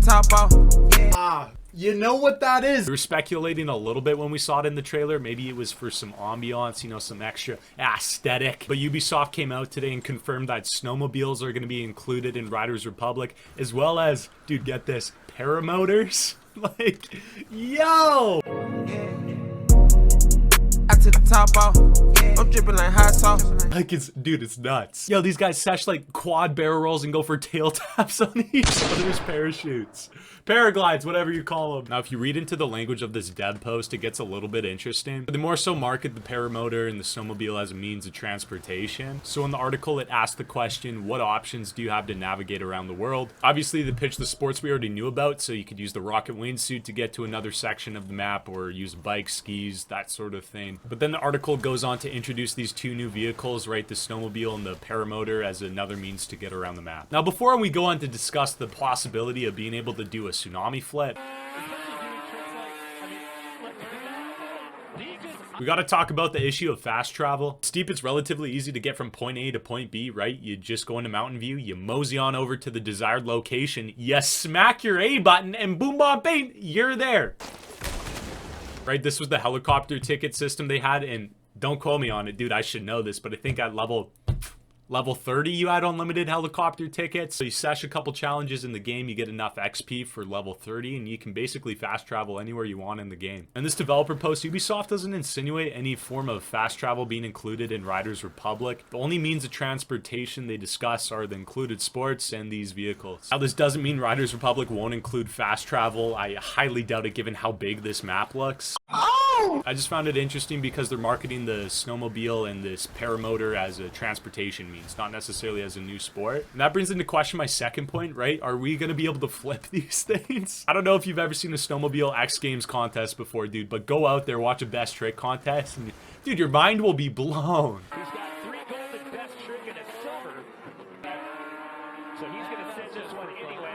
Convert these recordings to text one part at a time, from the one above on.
top off. You know what that is? We were speculating a little bit when we saw it in the trailer. Maybe it was for some ambiance, you know, some extra aesthetic. But Ubisoft came out today and confirmed that snowmobiles are going to be included in Riders Republic, as well as, dude, get this, paramotors. Like, yo! I took the top off. I'm dripping like hot sauce. Like, it's nuts. Yo, these guys sesh like quad barrel rolls and go for tail taps on each other's parachutes. Paraglides, whatever you call them. Now, if you read into the language of this dev post, it gets a little bit interesting. They more so market the paramotor and the snowmobile as a means of transportation. So in the article, it asked the question, what options do you have to navigate around the world? Obviously, they pitched the sports we already knew about, so you could use the rocket wingsuit to get to another section of the map, or use bikes, skis, that sort of thing. But then the article goes on to introduce these two new vehicles, right? The snowmobile and the paramotor as another means to get around the map. Now, before we go on to discuss the possibility of being able to do a tsunami flip, we got to talk about the issue of fast travel. Steep, it's relatively easy to get from point A to point B, right? You just go into Mountain View, you mosey on over to the desired location, you smack your A button, and boom, bom, bang, you're there. Right, this was the helicopter ticket system they had, and don't quote me on it, dude, I should know this, but I think at level 30 you had unlimited helicopter tickets. So you sesh a couple challenges in the game, you get enough XP for level 30, and you can basically fast travel anywhere you want in the game. And this developer post, Ubisoft doesn't insinuate any form of fast travel being included in Riders Republic. The only means of transportation they discuss are the included sports and these vehicles. Now, this doesn't mean Riders Republic won't include fast travel. I highly doubt it given how big this map looks. I just found it interesting because they're marketing the snowmobile and this paramotor as a transportation means, not necessarily as a new sport. And that brings into question my second point, right? Are we going to be able to flip these things? I don't know if you've ever seen a snowmobile X Games contest before, dude, but go out there, watch a best trick contest, and dude, your mind will be blown. He's got 3 gold and best trick and a silver. So he's going to send this one anyway.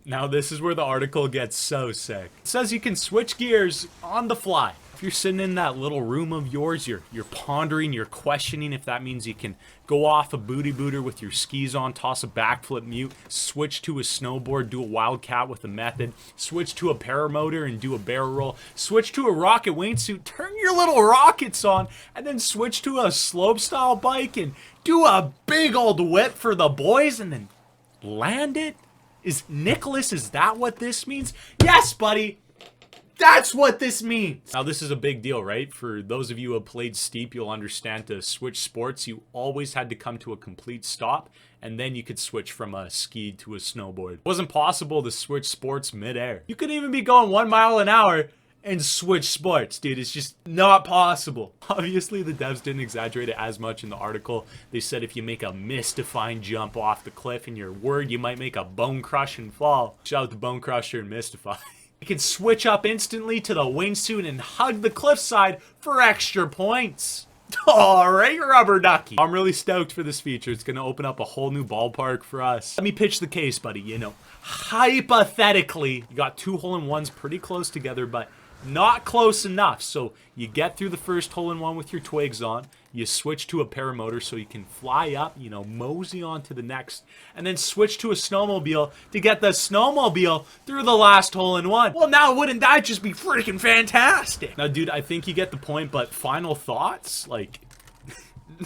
Now, this is where the article gets so sick. It says you can switch gears on the fly. If you're sitting in that little room of yours, you're pondering, you're questioning if that means you can go off a booty booter with your skis on, toss a backflip mute, switch to a snowboard, do a wildcat with a method, switch to a paramotor and do a barrel roll, switch to a rocket wingsuit, turn your little rockets on, and then switch to a slopestyle bike and do a big old whip for the boys and then land it? Is that what this means? Yes, buddy! That's what this means! Now, this is a big deal, right? For those of you who have played Steep, you'll understand to switch sports, you always had to come to a complete stop, and then you could switch from a ski to a snowboard. It wasn't possible to switch sports mid-air. You could even be going 1 mile an hour and switch sports, dude. It's just not possible. Obviously, the devs didn't exaggerate it as much in the article. They said if you make a Mystifying jump off the cliff in your word, you might make a bone crushing fall. Shout out to Bone Crusher and Mystify. You can switch up instantly to the wingsuit and hug the cliffside for extra points. Alright, rubber ducky. I'm really stoked for this feature. It's gonna open up a whole new ballpark for us. Let me pitch the case, buddy. You know, hypothetically, you got 2 hole-in-ones pretty close together, but not close enough. So you get through the first hole-in-one with your twigs on, you switch to a paramotor so you can fly up, you know, mosey on to the next, and then switch to a snowmobile to get the snowmobile through the last hole-in-one. Well, now wouldn't that just be freaking fantastic? Now, dude, I think you get the point, but final thoughts? Like,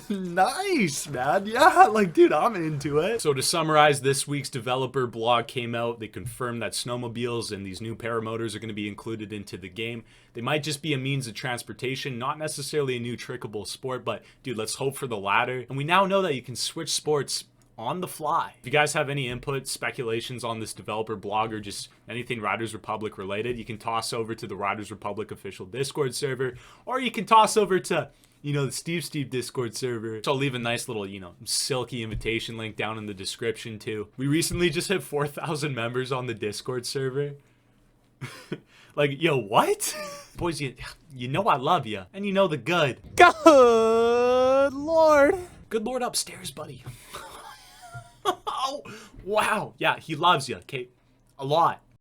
nice, man. Yeah, like, dude, I'm into it. So to summarize, this week's developer blog came out. They confirmed that snowmobiles and these new paramotors are going to be included into the game. They might just be a means of transportation, not necessarily a new trickable sport, but dude, let's hope for the latter. And we now know that you can switch sports on the fly. If you guys have any input, speculations on this developer blog, or just anything Riders Republic related, you can toss over to the Riders Republic official Discord server, or you can toss over to, you know, the Steve Discord server. So I'll leave a nice little, you know, silky invitation link down in the description too. We recently just hit 4,000 members on the Discord server. Like, yo, what? Boys, you know I love you, and you know the good. Good Lord. Good Lord upstairs, buddy. Oh, wow. Yeah, he loves you, okay? A lot.